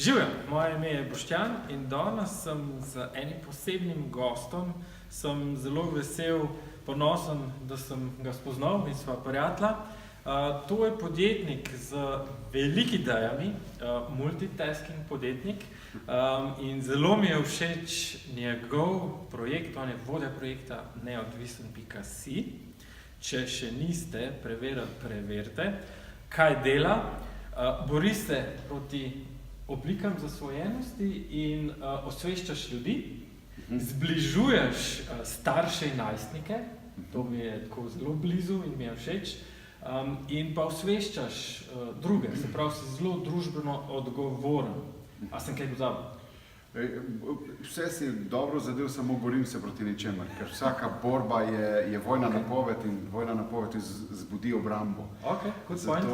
Živjo, moje ime je Boštjan in danes sem z enim posebnim gostom. Sem zelo vesel, ponosen, da sem ga spoznal in sva prijatelja. To je podjetnik z velikimi idejami, multitasking podjetnik, in zelo mi je všeč njegov projekt, on je vodja projekta neodvisen.si. Če še niste preverili, preverite, kaj dela. Bori se proti oblikam zasvojenosti in osveščaš ljudi, zbližuješ starše in najstnike, to mi je tako zelo blizu in mi je všeč, in pa osveščaš druge, se pravi, si zelo družbeno odgovoren. A sem kaj pozabil? Vse si dobro zadev, samo borim se proti ničemer, ker vsaka borba je vojna napoved in vojna napoved zbudi obrambo. Okay, good point.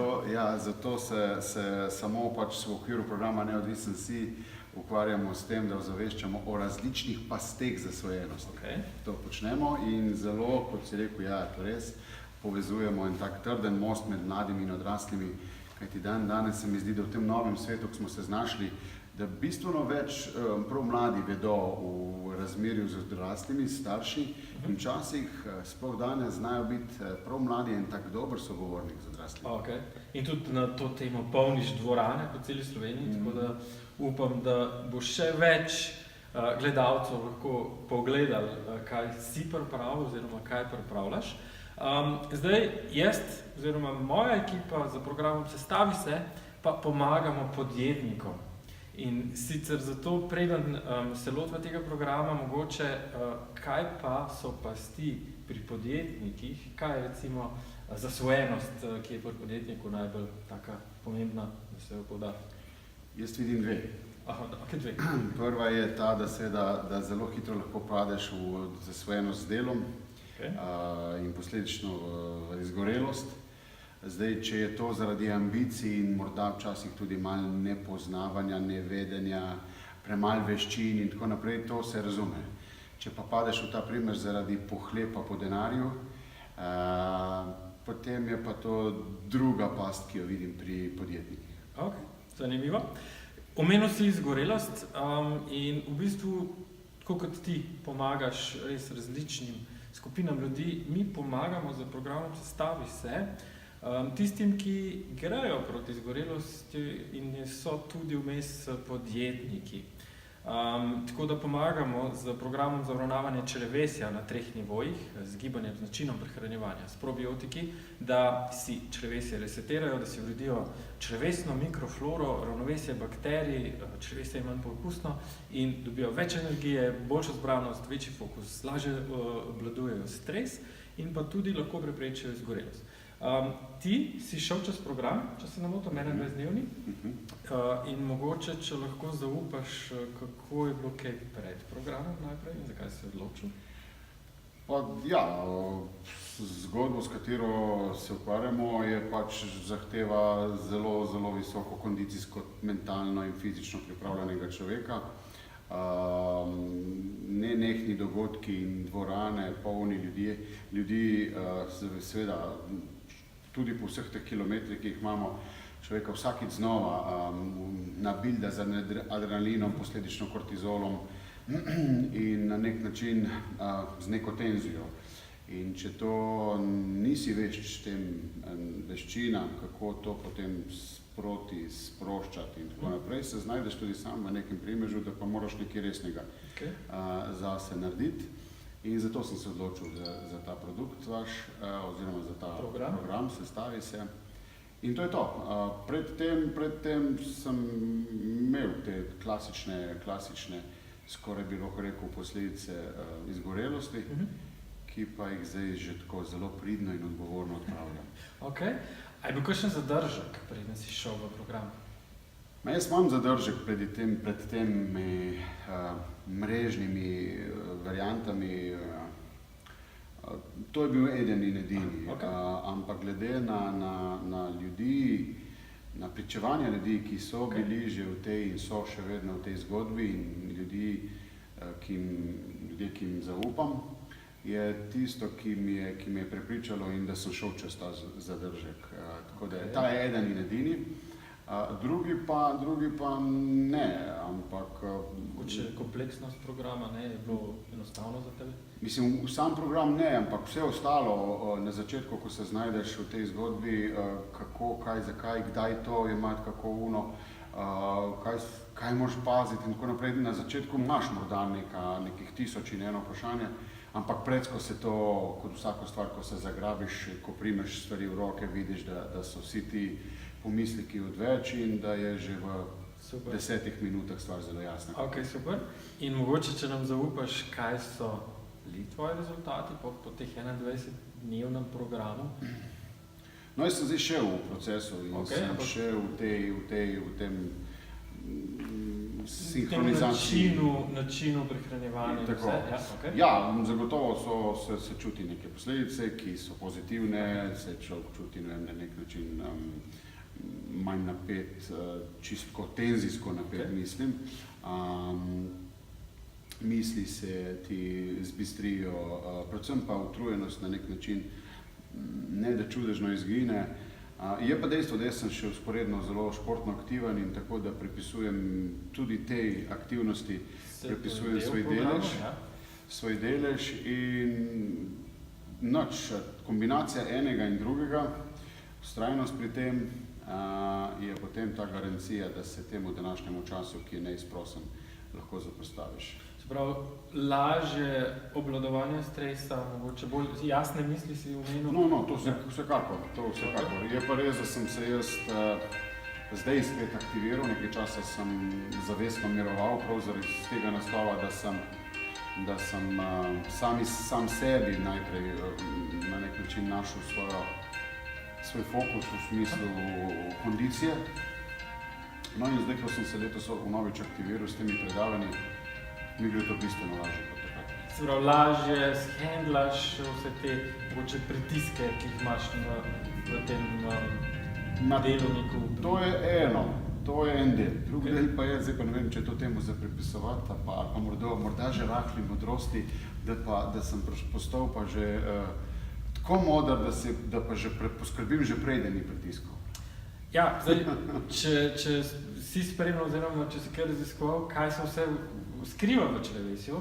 Zato se samo pač v okviru programa Neodvisen.si ukvarjamo s tem, da ozaveščamo o različnih pasteh zasvojenosti. Okay. To počnemo in zelo, kot si rekel, to res, povezujemo en tak trden most med mladimi in odraslimi, kajti danes se mi zdi, da v tem novem svetu, ko smo se znašli, da bistveno več prav mladi vedo v razmerju z odraslimi, starši, in včasih, sploh danes, znajo biti prav mladi en tak dober sogovornik z odraslimi. Okay. In tudi na to temo polniš dvorane po celi Sloveniji, tako da upam, da bo še več gledalcev lahko pogledali, kaj si pripravil oziroma kaj pripravljaš. Zdaj, jaz oziroma moja ekipa za programom Sestavi se pa pomagamo podjetnikom. In sicer zato preden se lotva tega programa, mogoče kaj pa so pasti pri podjetnikih, kaj je recimo zasvojenost, ki je pri podjetniku najbolj taka pomembna, da se jo pouda? Jaz vidim dve. Aha, okay, dve. Prva je ta, da zelo hitro lahko padeš v zasvojenost z delom, okay, in posledično v izgorelost. Zdaj, če je to zaradi ambicij in morda včasih tudi malo nepoznavanja, nevedenja, premalo veščin in tako naprej, to se razume. Če pa padeš v ta primer zaradi pohlepa po denarju, potem je pa to druga past, ki jo vidim pri podjetnikih. Ok, zanimivo. Omenil si izgorelost in v bistvu, tako kot ti pomagaš res različnim skupinam ljudi, mi pomagamo za programom Sestavi se, tistim, ki grejo proti izgorelosti in so tudi vmes podjetniki. Tako da pomagamo z programom za uravnavanje črevesja na 3 nivojih, z gibanjem, z načinom prehranjevanja, s probiotiki, da si črevesje resetirajo, da si uredijo črevesno mikrofloro, ravnovesje bakterij, črevesje je manj pookusno in dobijo več energije, boljšo zbranost, večji fokus, lažje obvladujejo stres in pa tudi lahko preprečijo izgorelost. Ti si šel čez program, če se ne motim, 21-dnevni, in mogoče, če lahko zaupaš, kako je bilo kaj pred programom najprej in zakaj si se odločil? Zgodbo, s katero se ukvarjamo, je pač zahteva zelo, zelo visoko kondicijsko, mentalno in fizično pripravljenega človeka. Nenehni dogodki in dvorane, polni ljudi, seveda, tudi po vseh teh kilometrih, ki jih imamo, človeka vsakič znova nabilda z adrenalinom, posledično kortizolom in na nek način z neko tenzijo. In če to nisi vešč tem veščinam, kako to potem sproti, sproščati in tako naprej, se znajdeš tudi sam v nekem primežu, da pa moraš nekaj resnega zase narediti. In zato sem se odločil za ta produkt vaš, oziroma za ta program Sestavi se. In to je to. Predtem sem imel te klasične, skoraj bi lahko rekel, posledice izgorelosti, ki pa jih zdaj že tako zelo pridno in odgovorno odpravljam. Ok. A je bil kakšen zadržek, preden si šel v program? Jaz imam zadržek pred temi mrežnimi variantami. To je bil eden in edini. Okay. Ampak glede na ljudi, na pričevanja ljudi, ki so bili že v tej in so še vedno v tej zgodbi in ljudje, ki jim zaupam, je tisto, ki me je prepričalo in da sem šel čez ta zadržek. Tako da ta je eden in edini. Drugi pa ne, ampak... Mogoče kompleksnost programa ne, je bilo enostavno za tebe? Mislim, sam program ne, ampak vse ostalo na začetku, ko se znajdeš v tej zgodbi, kako, kaj, zakaj, kdaj to imati, kako kaj moraš paziti in tako naprej. Na začetku imaš morda nekih 1000 in eno vprašanje, ampak predsko se to, kot vsako stvar, ko se zagrabiš, ko primeš stvari v roke, vidiš, da so vsi ti pomisliki odveč in da je že v 10 minutah stvar zelo jasna. Ok, super. In mogoče, če nam zaupaš, kaj so tvoji rezultati po teh 21-dnevnem programu? No, jaz sem zdaj šel v procesu in sem šel v tem sinhronizaciji. Načinu prehranjevanja. Tako. Ja, zagotovo se čuti neke posledice, ki so pozitivne, se človek čuti na nek način manj napet, čisto tenzijsko napet, mislim. Misli se ti zbistrijo, predvsem pa utrujenost na nek način ne da čudežno izgine. Je pa dejstvo, da jaz sem še usporedno zelo športno aktiven in tako, da pripisujem tudi tej aktivnosti, pripisujem svoj delež in kombinacija enega in drugega, vztrajnost pri tem je potem ta garancija, da se temu današnjemu času, ki je neizprosen, lahko zoperstaviš. Se pravi, lažje obvladovanje stresa, mogoče bolj jasne misli si omenil? No, to vsekakor. Je pa res, da sem se jaz zdaj spet aktiviral, nekaj časa sem zavestno miroval, prav zaradi tega naslova, da sem sam sebi najprej na nek način našel svoj fokus v smislu kondicije. No in zdaj, ko sem se letos vnovič aktiviral s temi predavanji, mi gre to bistveno lažje kot takrat. Se pravi, lažje shendlaš vse te mogoče pritiske, ki jih imaš v tem delovniku? To je en del. Drugi del pa je, zdaj pa ne vem, če je to temu za pripisovati, ali pa morda že rahli modrosti, da sem postal pa že tako moder, da pa že poskrbim že prej, da ni pritiskov. Ja, zdaj, če si spremljal oziroma če si kaj raziskoval, kaj se vse skriva v črevesju,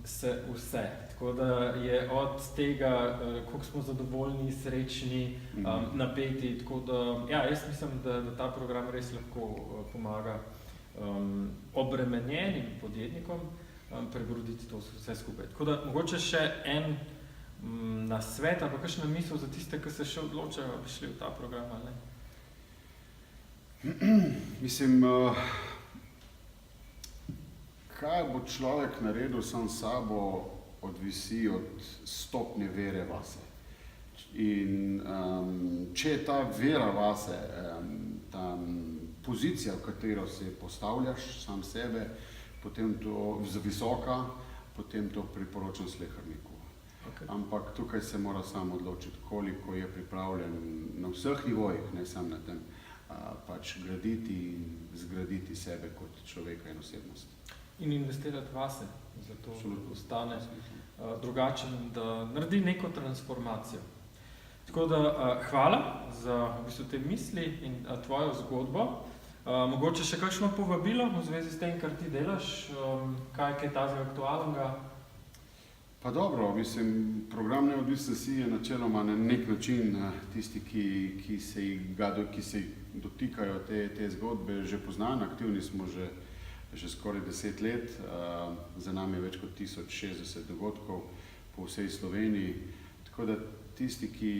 se vse. Tako da je od tega, koliko smo zadovoljni, srečni, napeti, tako da, ja, jaz mislim, da ta program res lahko pomaga obremenjenim podjetnikom prebroditi to vse skupaj. Tako da, mogoče še en nasvet ali pa kakšna misel za tiste, ki se še odločajo, bi šli v ta program, ali ne? Mislim, kaj bo človek naredil sam s sabo, odvisi od stopnje vere vase. In če je ta vera vase, ta pozicija, v katero se postavljaš sam sebe, potem to visoka, potem to priporočam sleherniku. Ampak tukaj se mora sam odločiti, koliko je pripravljen na vseh nivojih, ne samo na tem, pač graditi in zgraditi sebe kot človeka in osebnost. In investirati vase, zato ostane drugačen, da naredi neko transformacijo. Tako da hvala za v bistvu te misli in tvojo zgodbo. Mogoče še kakšno povabilo v zvezi s tem, kar ti delaš, kaj je tazga aktualnega? Pa dobro, mislim, program Neodvisen si je načeloma na nek način tisti, ki se dotikajo te zgodbe, že poznan, aktivni smo že skoraj 10 let, za nami je več kot 1060 dogodkov po vsej Sloveniji, tako da tisti, ki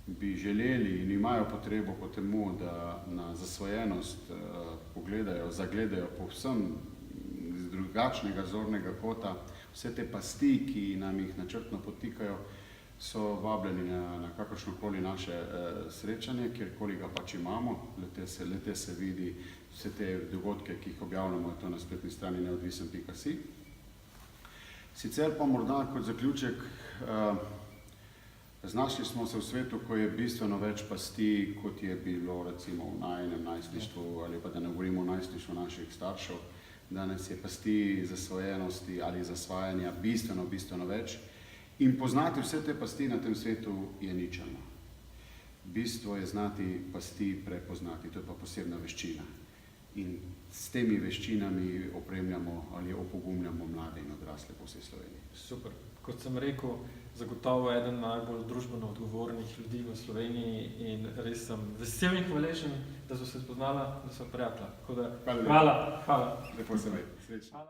bi želeli in imajo potrebo po temu, da na zasvojenost zagledajo povsem z drugačnega zornega kota, vse te pasti, ki nam jih načrtno potikajo, so vabljeni na kakršnokoli naše srečanje, kjerkoli ga pač imamo, le-te se vidi vse te dogodke, ki jih objavljamo, to na spletni strani neodvisen.si. Sicer pa morda kot zaključek, znašli smo se v svetu, ko je bistveno več pasti, kot je bilo recimo v najinem najstništvu, ali pa da ne govorimo o najstništvu naših staršev. Danes je pasti zasvojenosti ali zasvajanja bistveno več in poznati vse te pasti na tem svetu je ničelno. Bistvo je znati pasti prepoznati, to je pa posebna veščina. In s temi veščinami opremljamo ali opogumljamo mlade in odrasle po vsej Sloveniji. Super. Kot sem rekel, zagotovo eden najbolj družbeno odgovornih ljudi v Sloveniji in res sem vesel in hvaležen, da so se spoznala, da so prijatelja. Tako da, hvala. Lepo se ve. Srečno.